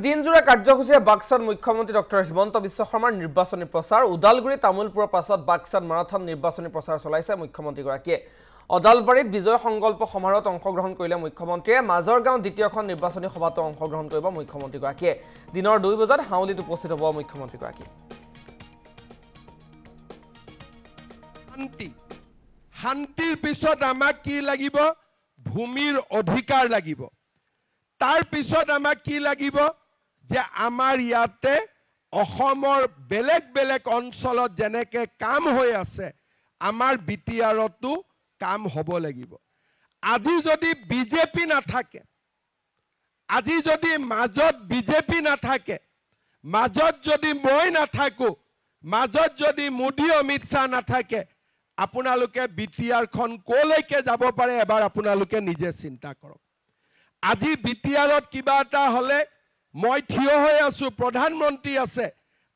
দিনজোৰা কাৰ্যসূচীৰে বাক্সাত মুখ্যমন্ত্ৰী ডক্টৰ হিমন্ত বিশ্ব শৰ্মাৰ নিৰ্বাচনী প্ৰচাৰ উদালগুৰি তামুলপুৰৰ পাছত বাক্সাত মাৰাথন নিৰ্বাচনী প্ৰচাৰ চলাইছে মুখ্যমন্ত্ৰীগৰাকীয়ে অদালবাৰীত বিজয় সংকল্প সমাৰোহত অংশগ্ৰহণ কৰিলে মুখ্যমন্ত্ৰীয়ে মাজৰগাঁও দ্বিতীয়খন নিৰ্বাচনী সভাত অংশগ্ৰহণ কৰিব মুখ্যমন্ত্ৰীগৰাকীয়ে দিনৰ 2 বজাত হাউলিত উপস্থিত হ'ব মুখ্যমন্ত্ৰীগৰাকী শান্তিৰ পিছত আমাক কি লাগিব ভূমিৰ অধিকাৰ লাগিব তাৰ পিছত আমাক কি লাগিব যে আমাৰ ইয়াতে অসমৰ বেলেগ বেলেগ অঞ্চলত যেনেকে কাম হৈ আছে আমাৰ বিটিআৰতো কাম হ'ব লাগিব আজি যদি বিজেপি নাথাকে আজি যদি মাজত বিজেপি নাথাকে মাজত যদি মই নাথাকো মাজত যদি মোদী অমিত শাহ নাথাকে আপোনালোকে বিটিআৰখন কোলৈকে যাব পাৰে এবাৰ আপোনালোকে নিজে চিন্তা কৰক আজি বিটিআৰত কিবা এটা হলে মই থিয় হৈ আছো প্ৰধানমন্ত্ৰী আছে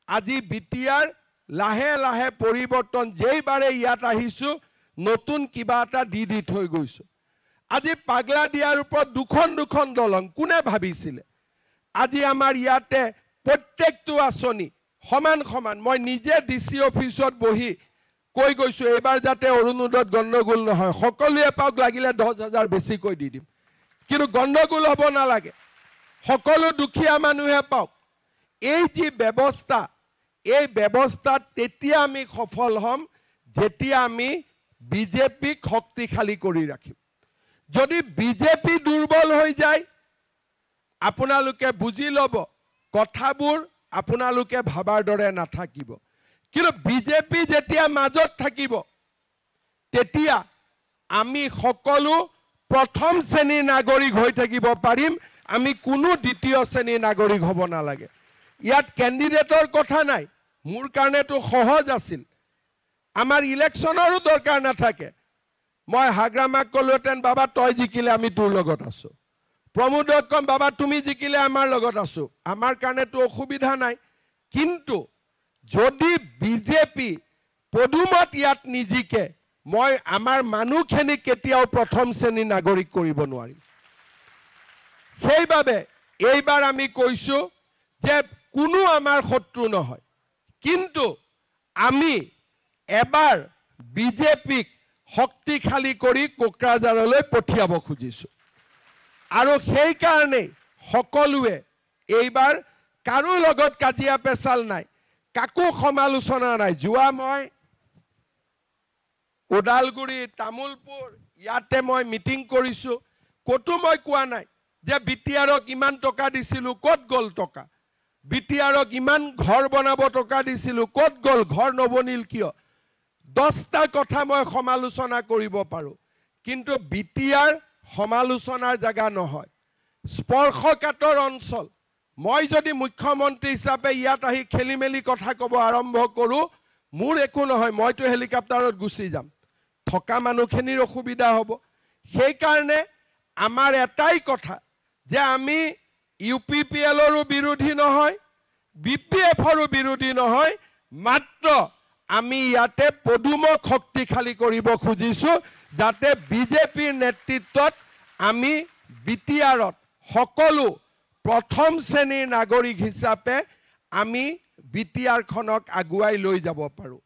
আজি বিটিআৰ লাহে লাহে পৰিৱৰ্তন যেইবাৰে ইয়াত আহিছো নতুন কিবা এটা দি থৈ গৈছো আজি পাগলা দিয়াৰ ওপৰত দুখন দলং কোনে ভাবিছিলে আজি আমাৰ ইয়াতে প্ৰত্যেকটো আঁচনি সমান মই নিজে ডিসি অফিসত বহি কৈ গৈছো এবাৰ যাতে অৰুণোদয়ত গণ্ডগোল নহয় সকলোৱে পাওক লাগিলে 10,000 বেছি কৈ দি দিম কিন্তু গণ্ডগোল হ'ব নালাগে সকলো দুখীয়া মানুহে পাওক এই যে ব্যৱস্থা এই ব্যৱস্থাত তেতিয়া আমি সফল হম যেতিয়া আমি বিজেপিক শক্তিশালী কৰি ৰাখিম যদি বিজেপি দুৰ্বল হৈ যায় আপোনালোকে বুজি ল'ব কথাবোৰ আপোনালোকে ভাবাৰ দৰে নাথাকিব কিন্তু বিজেপি যেতিয়া মাজত থাকিব তেতিয়া আমি সকলো প্ৰথম শ্ৰেণীৰ নাগৰিক হৈ থাকিব পাৰিম আমি কোনো দ্বিতীয় শ্ৰেণীৰ নাগৰিক হ'ব নালাগে ইয়াত ক্যান্ডিডেটৰ কথা নাই মোৰ কাৰণেতো সহজ আছিল আমাৰ ইলেকশ্যনৰো দৰকাৰ নাথাকে মই হাগ্ৰামাক কলোতেন বাবা তই জিকিলে আমি তোৰ লগত আছো প্ৰমোদক কম বাবা তুমি জিকিলে আমাৰ লগত আছো আমাৰ কাৰণেতো অসুবিধা নাই কিন্তু যদি বিজেপি পদুমত ইয়াত নিজিকে মই আমাৰ মানুহখিনি কেতিয়াও প্ৰথম শ্ৰেণীৰ নাগৰিক কৰিব নোৱাৰিম সেইবাবে এইবাৰ আমি কৈছো যে কোনো আমাৰ শত্ৰু নহয় কিন্তু আমি এবাৰ বিজেপিক শক্তিশালী কৰি কোকৰাঝাৰলৈ পঠিয়াব খুজিছো আৰু সেই কাৰণে সকলোৱে এইবাৰ কাৰো লগত কাজিয়া পেচাল নাই কাকো সমালোচনা নাই যোৱা মই ওদালগুৰি তামুলপুৰ ইয়াতে মই মিটিং কৰিছো কতো মই কোৱা নাই যে বিটিআৰক ইমান টকা দিছিলো কত গল টকা বিটিআৰক ইমান ঘৰ বনাব টকা দিছিলো কত গল ঘৰ নবনিল কিয় 10টা কথা মই সমালোচনা কৰিব পাৰো কিন্তু বিটিআৰ সমালোচনাৰ জায়গা নহয় স্পৰ্শকাতৰ অঞ্চল মই যদি মুখ্যমন্ত্ৰী হিচাপে ইয়াত আহি খেলিমেলি কথা কব আৰম্ভ কৰো মোৰ একো নহয় মইতো হেলিকপ্টাৰত গুছি যাম থকা মানুহখিনিৰ অসুবিধা হ'ব সেই কাৰণে আমাৰ এটাই কথা যে আমি ইউপিপিএলৰো বিৰোধী নহয় বিপিএফৰো বিৰোধী নহয় মাত্ৰ আমি ইয়াতে পদুমক শক্তিশালী কৰিব খুজিছো যাতে বিজেপিৰ নেতৃত্বত আমি বিটিআৰত সকলো প্ৰথম শ্ৰেণীৰ নাগৰিক হিচাপে আমি বিটিআৰখনক আগুৱাই লৈ যাব পাৰো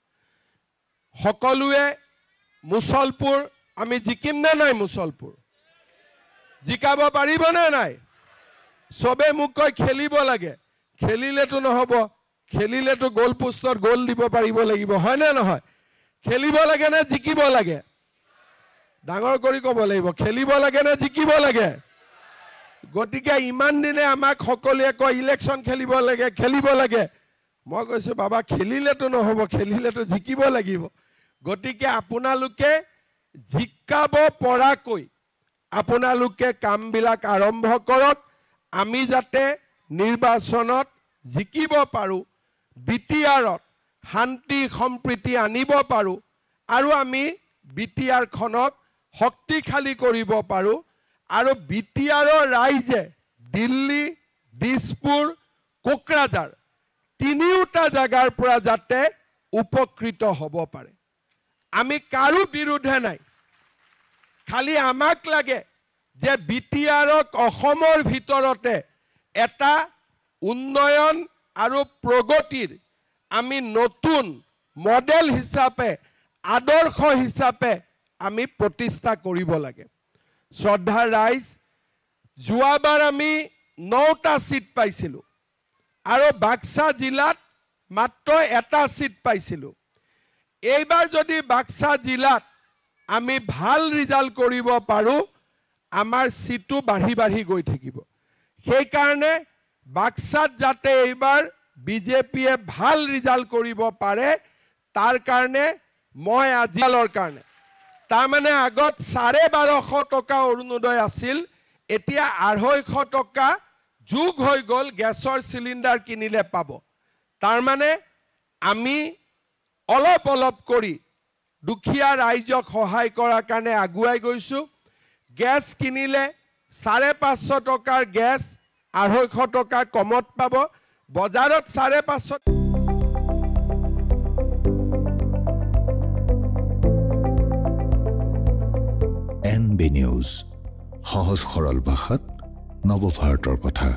সকলোৱে মুছলপুৰ আমি জিকিম নে নাই মুছলপুৰ জিকাব পাৰিব নে নাই সবে মোক কয় খেলিব লাগে খেলিলেতো নহব খেলিলেতো গোল পোষ্টত গোল দিব পাৰিব লাগিব হয় নে নহয় খেলিব লাগে নে জিকিব লাগে ডাঙৰ কৰি ক'ব লাগিব খেলিব লাগে নে জিকিব লাগে গতিকে ইমান দিনে আমাক সকলোৱে কয় ইলেকশ্যন খেলিব লাগে মই কৈছো বাবা খেলিলেতো নহব খেলিলেতো জিকিব লাগিব গতিকে আপোনালোকে জিকাব পৰাকৈ আপোনালোকে কামবিলাক আৰম্ভ কৰক আমি যাতে নিৰ্বাচনত জিকিব পাৰো বিটিআৰত শান্তি সম্প্ৰীতি আনিব পাৰো আৰু আমি বিটিআৰখনক শক্তিশালী কৰিব পাৰো আৰু বিটিআৰৰ ৰাইজে দিল্লী দিছপুৰ কোকৰাঝাৰ তিনিওটা জাগাৰ পৰা যাতে উপকৃত হ'ব পাৰে আমি কাৰো বিৰুদ্ধে নাই খালি আমাক লাগে যে বিটিআৰক অসমৰ ভিতৰতে এটা উন্নয়ন আৰু প্ৰগতিৰ আমি নতুন মডেল হিচাপে আদৰ্শ হিচাপে আমি প্ৰতিষ্ঠা কৰিব লাগে। শ্ৰদ্ধা ৰাইজ, যোৱাবাৰ আমি 9টা সিট পাইছিলোঁ আৰু বাক্সা জিলাত মাত্ৰ 1টা সিট পাইছিলোঁ। এইবাৰ যদি বাক্সা জিলাত আমি ভাল ৰিজাল্ট কৰিব পাৰোঁ, আমাৰ সিটো বাঢ়ি গৈ থাকিব। সেইকাৰণে বাক্সাত যাতে এইবাৰ বিজেপিয়ে ভাল ৰিজাল্ট কৰিব পাৰে, তাৰ কাৰণে মই আজিৰ কাৰণে তাৰমানে আগত 1250 টকা অৰুণোদয় আছিল, এতিয়া 250 টকা যোগ হৈ গ'ল, গেছৰ চিলিণ্ডাৰ কিনিলে পাব। তাৰমানে আমি অলপ কৰি দুখীয়া ৰাইজক সহায় কৰাৰ কাৰণে আগুৱাই গৈছোঁ। গেছ কিনিলে 550 টকাৰ গেছ 250 টকা কমত পাব, বজাৰত 550। NB নিউজ, সহজ সৰল ভাষাত নৱভাৰতৰ কথা।